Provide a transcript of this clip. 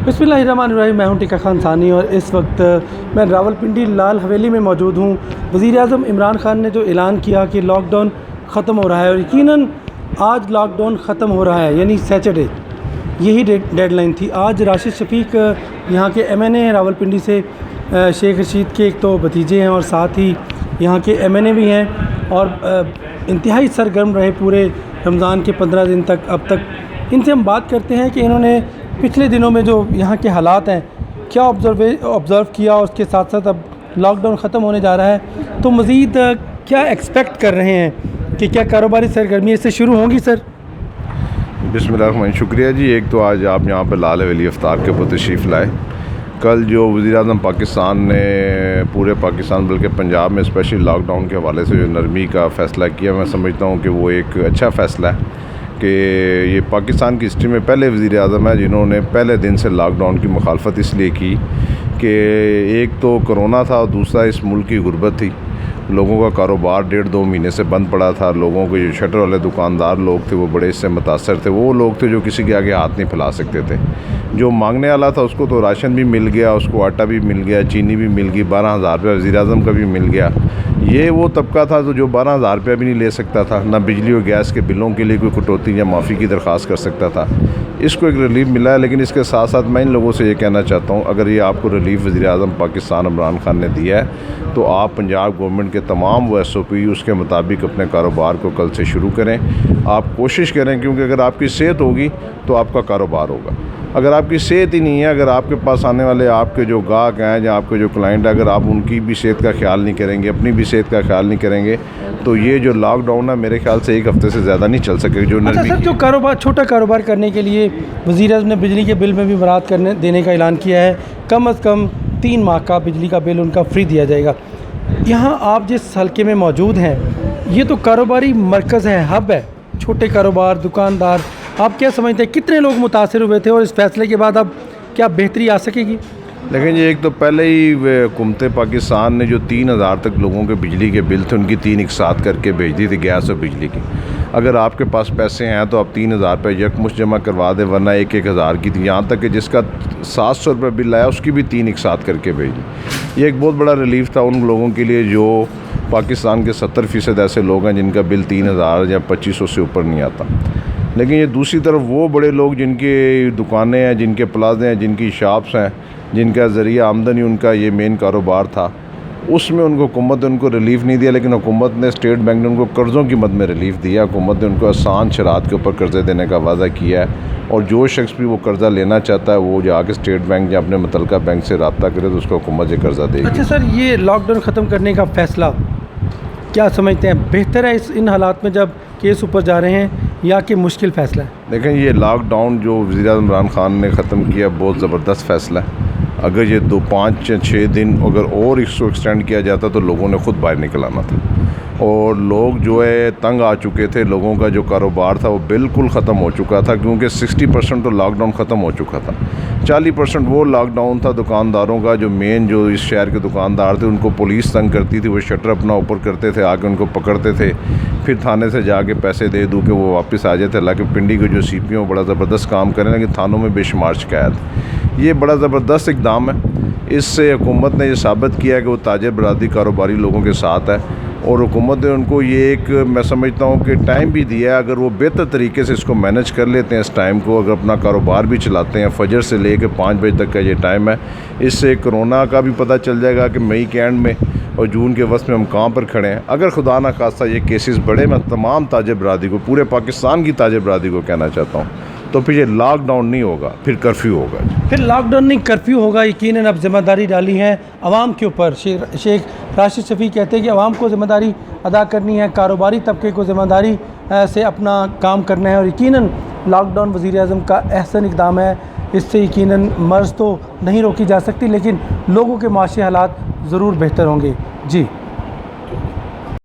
बिस्मिल्लाहिर्रहमानिर्रहीम। मैं हूं तिkkakhansani और इस वक्त मैं रावलपिंडी लाल हवेली में मौजूद हूं। वज़ीर-ए-आज़म इमरान खान ने जो ऐलान किया कि लॉकडाउन ख़त्म हो रहा है और यकीनन आज लॉकडाउन ख़त्म हो रहा है, यानी सैटरडे यही डेडलाइन थी। आज राशिद शफीक यहाँ के MNA रावलपिंडी से शेख रशीद के एक तो भतीजे हैं और साथ ही यहाँ के MNA भी हैं और इंतहाई सरगर्म रहे पूरे रमज़ान के 15 दिन तक। अब तक इनसे हम बात करते हैं कि इन्होंने पिछले दिनों में जो यहाँ के हालात हैं क्या ऑब्ज़र्व किया और उसके साथ साथ अब लॉकडाउन ख़त्म होने जा रहा है तो मज़ीद क्या एक्सपेक्ट कर रहे हैं कि क्या कारोबारी सरगर्मी इससे शुरू होंगी। सर बिस्मिल्लाह, शुक्रिया जी। एक तो आज आप यहाँ पर लाल हवेली इफ्तार के ऊपर तशरीफ़ लाए। कल जो वज़ीर-ए-आज़म पाकिस्तान ने पूरे पाकिस्तान बल्कि पंजाब में स्पेशली लॉकडाउन के हवाले से जो नरमी का फ़ैसला किया, मैं समझता हूँ कि वो एक अच्छा फ़ैसला है कि ये पाकिस्तान की हिस्ट्री में पहले वज़ीर-ए-आज़म है जिन्होंने पहले दिन से लॉकडाउन की मुखालफत इसलिए की कि एक तो कोरोना था और दूसरा इस मुल्क की गुर्बत थी। लोगों का कारोबार 1.5-2 महीने से बंद पड़ा था। लोगों के जो शटर वाले दुकानदार लोग थे वो बड़े इससे मुतासर थे। वो लोग थे जो किसी के आगे हाथ नहीं फैला सकते थे। जो मांगने वाला था उसको तो राशन भी मिल गया, उसको आटा भी मिल गया, चीनी भी मिल गई, 12,000 रुपये वज़ीर-ए-आज़म का भी मिल गया। ये वो तबका था तो जो 12,000 रुपये भी नहीं ले सकता था, ना बिजली और गैस के बिलों के लिए कोई कटौती या माफ़ी की दरख्वास्त कर सकता था। इसको एक रिलीफ मिला है। लेकिन इसके साथ साथ मैं इन लोगों से ये कहना चाहता हूँ, अगर ये आपको रिलीफ वज़ीर-ए-आज़म पाकिस्तान इमरान खान ने दिया है तो आप पंजाब गवर्नमेंट के तमाम वो SOP उसके मुताबिक अपने कारोबार को कल से शुरू करें। आप कोशिश करें, क्योंकि अगर आपकी सेहत होगी तो आपका कारोबार होगा। अगर आपकी सेहत ही नहीं है, अगर आपके पास आने वाले आपके जो गाहक हैं या आपके जो क्लाइंट है, अगर आप उनकी भी सेहत का ख्याल नहीं करेंगे, अपनी भी सेहत का ख्याल नहीं करेंगे तो ये जो लॉकडाउन है मेरे ख्याल से 1 हफ़्ते से ज़्यादा नहीं चल सकेगा। जो अच्छा सर, जो कारोबार छोटा कारोबार करने के लिए वज़ीर-ए-आज़म ने बिजली के बिल में भी बरात देने का ऐलान किया है। कम से कम 3 माह का बिजली का बिल उनका फ्री दिया जाएगा। यहाँ आप जिस हल्के में मौजूद हैं ये तो कारोबारी मरकज़ है, हब है, छोटे कारोबार दुकानदार, आप क्या समझते हैं कितने लोग मुतासिर हुए थे और इस फैसले के बाद अब क्या बेहतरी आ सकेगी? लेकिन ये एक तो पहले ही हुकूमत पाकिस्तान ने जो 3,000 तक लोगों के बिजली के बिल थे उनकी 3 एक साथ करके भेज दी थी, गैस और बिजली की। अगर आपके पास पैसे हैं तो आप 3,000 रुपये यकमुश्त जमा करवा दें, वरना 1-1 हज़ार की थी। यहाँ तक कि जिसका 700 रुपये बिल आया उसकी भी 3 एक साथ करके भेज दी। ये एक बहुत बड़ा रिलीफ था उन लोगों के लिए जो पाकिस्तान के 70% ऐसे लोग हैं जिनका बिल 3,000 या 2,500 से ऊपर नहीं आता। लेकिन ये दूसरी तरफ वो बड़े लोग जिनकी दुकानें हैं, जिनके प्लाजे हैं, जिनकी शॉप्स हैं, जिनका ज़रिया आमदनी उनका ये मेन कारोबार था, उसमें उनको हुकूमत ने उनको रिलीफ़ नहीं दिया। लेकिन हुकूमत ने, स्टेट बैंक ने उनको कर्ज़ों की मद में रिलीफ़ दिया। हुकूमत ने उनको आसान शरात के ऊपर कर्ज़े देने का वादा किया है और जो शख्स भी वो कर्ज़ा लेना चाहता है वो जाके स्टेट बैंक या अपने मुतल्लिका बैंक से रब्ता करे तो उसको हुकूमत ये कर्ज़ा देगी। अच्छा सर, ये लॉकडाउन ख़त्म करने का फ़ैसला क्या समझते हैं, बेहतर है इन हालात में जब केस ऊपर जा रहे हैं या कि मुश्किल फ़ैसला है? देखें, ये लॉकडाउन जो वज़ीर-ए-आज़म इमरान खान ने ख़त्म किया बहुत ज़बरदस्त फ़ैसला है। अगर ये 2, 5 या 6 दिन अगर और इसको एक्सटेंड किया जाता तो लोगों ने ख़ुद बाहर निकल आना था और लोग जो है तंग आ चुके थे। लोगों का जो कारोबार था वो बिल्कुल ख़त्म हो चुका था, क्योंकि 60% तो लॉकडाउन ख़त्म हो चुका था। 40% वो लॉकडाउन था दुकानदारों का, जो मेन जो इस शहर के दुकानदार थे उनको पुलिस तंग करती थी। वो शटर अपना ऊपर करते थे, आके उनको पकड़ते थे, फिर थाने से जाके पैसे दे दूँ कि वो वापस आ जाते। हालांकि पिंडी के जो CPO बड़ा ज़बरदस्त काम करें, लेकिन थानों में बेशुमार शिकायत। ये बड़ा ज़बरदस्त इक़दाम है। इससे हुकूमत ने ये साबित किया है कि वो ताजर बरादरी कारोबारी लोगों के साथ है और हुकूमत ने उनको ये एक, मैं समझता हूँ कि टाइम भी दिया है। अगर वो बेहतर तरीके से इसको मैनेज कर लेते हैं इस टाइम को, अगर अपना कारोबार भी चलाते हैं, फजर से लेकर 5 बजे तक का ये टाइम है, इससे कोरोना का भी पता चल जाएगा कि मई के एंड में और जून के वक्त में हम कहाँ पर खड़े हैं। अगर खुदा ना खास्ता ये केसेस बढ़े, मैं तमाम ताजर बरादरी को, पूरे पाकिस्तान की ताजर बरादरी को कहना चाहता हूँ, तो फिर ये लॉकडाउन नहीं होगा, फिर कर्फ्यू होगा। फिर लॉकडाउन नहीं, कर्फ्यू होगा। यकीनन अब ज़िम्मेदारी डाली है आवाम के ऊपर। शेख राशिद शफीक कहते हैं कि आवाम को ज़िम्मेदारी अदा करनी है, कारोबारी तबके को ज़िम्मेदारी से अपना काम करना है और यकीनन लॉकडाउन वज़ीर-ए-आज़म का अहसन इक़दाम है। इससे यकीनन मर्ज़ तो नहीं रोकी जा सकती, लेकिन लोगों के माशी हालात ज़रूर बेहतर होंगे। जी।